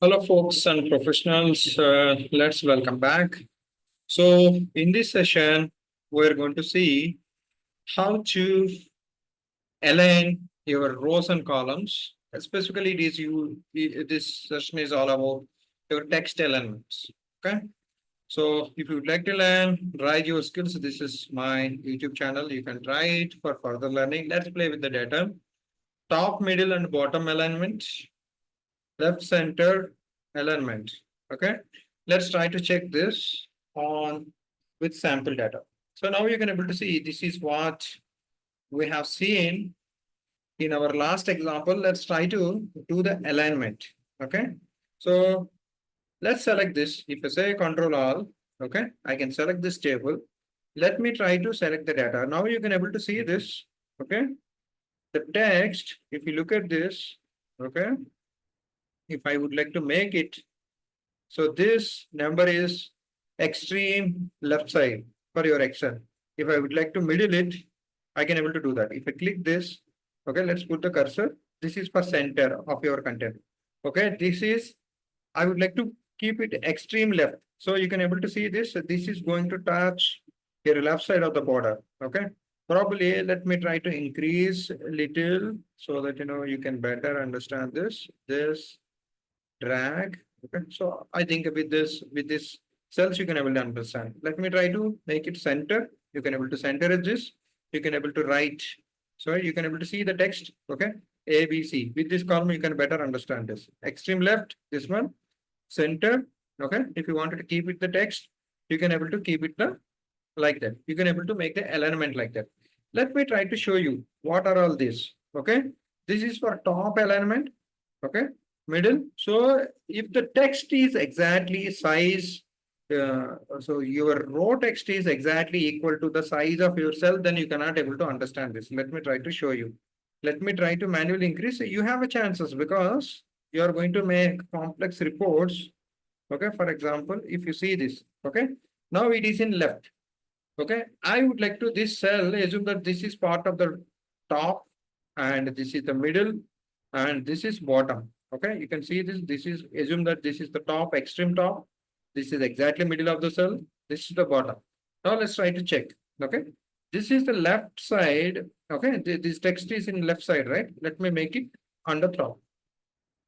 Hello, folks and professionals. Let's welcome back. So, in this session, we're going to see how to align your rows and columns. Specifically, this session is all about your text elements. Okay. So, if you'd like to learn, write your skills. This is my YouTube channel. You can try it for further learning. Let's play with the data. Top, middle, and bottom alignment. Left center alignment. Okay, let's try to check this on with sample data. So now you can able to see this is what we have seen in our last example. Let's try to do the alignment. Okay, so let's select this. If I say Control All, okay, I can select this table. Let me try to select the data. Now you can able to see this. Okay, the text, if you look at this, okay, if I would like to make it, so this number is extreme left side for your Excel. If I would like to middle it, I can able to do that. If I click this, okay, let's put the cursor. This is for center of your content. Okay, this is, I would like to keep it extreme left. So you can able to see this. This is going to touch your left side of the border. Okay, probably let me try to increase a little so that you can better understand this. This drag. Okay, so I think with this cells you can able to understand. Let me try to make it center. You can able to center it this. You can able to write. So you can able to see the text. Okay, A, B, C. With this column you can better understand this. Extreme left, this one, center. Okay, if you wanted to keep it the text, you can able to keep it the like that. You can able to make the alignment like that. Let me try to show you what are all these. Okay, this is for top alignment. Okay, middle. So if the text is exactly size, so your row text is exactly equal to the size of your cell, then you cannot able to understand this. Let me try to show you. Let me try to manually increase. You have a chances because you are going to make complex reports. Okay, for example, if you see this, okay, now it is in left. Okay, I would like to this cell assume that this is part of the top and this is the middle and this is bottom. Okay, you can see this. This is assume that this is the top, extreme top. This is exactly middle of the cell. This is the bottom. Now let's try to check. Okay, this is the left side. Okay, this text is in left side, right? Let me make it on the top.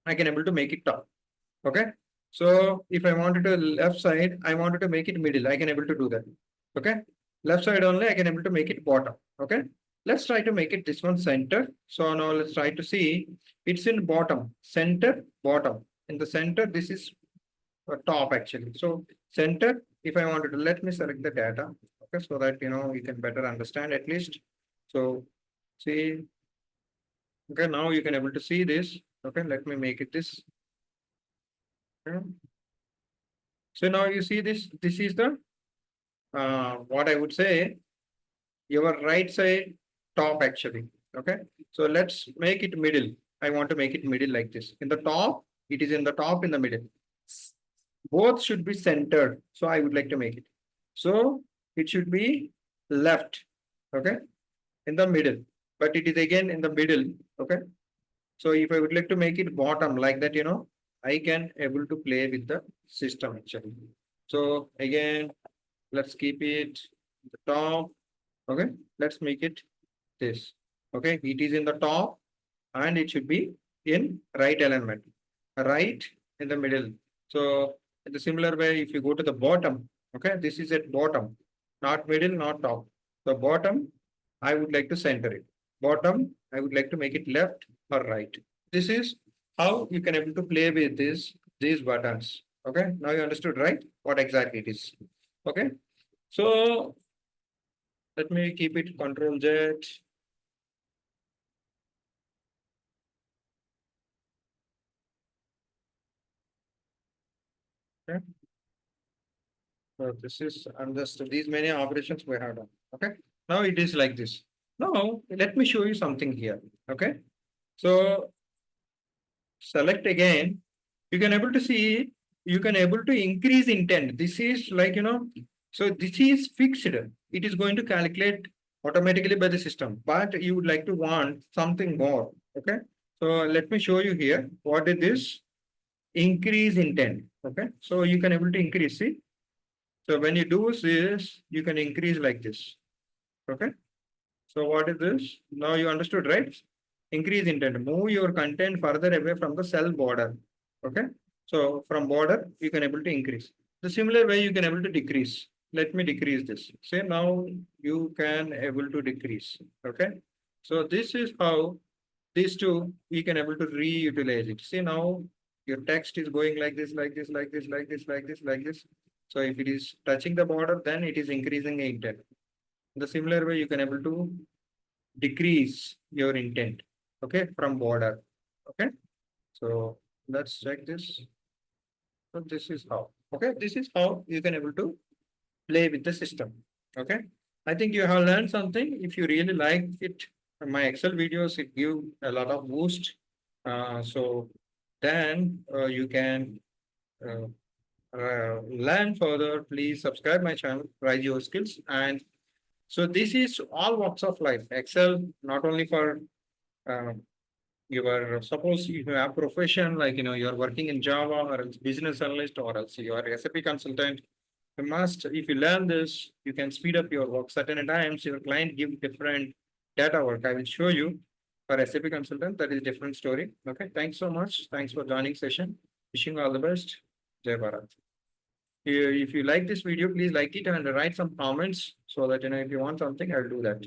I can able to make it top. Okay, so if I wanted to left side, I wanted to make it middle. I can able to do that. Okay, left side only I can able to make it bottom. Okay, let's try to make it this one center. So now let's try to see it's in bottom, center, bottom. In the center, this is top actually. So center, if I wanted to, let me select the data. Okay, so that you can better understand at least. So see, okay, now you can able to see this. Okay, let me make it this. Okay. So now you see this. This is the what I would say your right side top actually. Okay, so let's make it middle. I want to make it middle like this. In the top, it is in the top, in the middle. Both should be centered. So I would like to make it. So it should be left. Okay, in the middle, but it is again in the middle. Okay, so if I would like to make it bottom like that, I can able to play with the system actually. So again, let's keep it the top. Okay, let's make it this. Okay, it is in the top and it should be in right alignment, right in the middle. So in the similar way, if you go to the bottom, okay, this is at bottom, not middle, not top. The bottom, I would like to center it. Bottom, I would like to make it left or right. This is how you can able to play with these buttons. Okay, now you understood, right? What exactly it is. Okay, so let me keep it Control Z. Okay. So this is understood. These many operations we have done. Okay. Now it is like this. Now let me show you something here. Okay. So select again. You can able to see. You can able to increase intent. This is like So this is fixed. It is going to calculate automatically by the system. But you would like to want something more. Okay. So let me show you here. What is this? Increase intent. Okay. So you can able to increase. See. So when you do this, you can increase like this. Okay. So what is this? Now you understood, right? Increase intent. Move your content further away from the cell border. Okay. So from border, you can able to increase. The similar way you can able to decrease. Let me decrease this. Say now you can able to decrease. Okay. So this is how these two we can able to reutilize it. See now your text is going like this, like this, like this, like this, like this, like this. So if it is touching the border, then it is increasing the intent. The similar way you can able to decrease your intent, okay, from border. Okay, so let's check this. So this is how, okay, this is how you can able to play with the system. Okay, I think you have learned something. If you really like it, my Excel videos, it give a lot of boost. So then you can uh, learn further. Please subscribe my channel, Rise Your Skills. And so this is all walks of life. Excel not only for uh, your, suppose you have profession like you're working in Java or else business analyst or else you are SAP consultant. You must, if you learn this, you can speed up your work. Certain times your client give different data work. I will show you for SAP consultant. That is different story. Okay. Thanks so much. Thanks for joining session. Wishing you all the best. Jai Bharat. If you like this video, please like it and write some comments so that if you want something, I'll do that.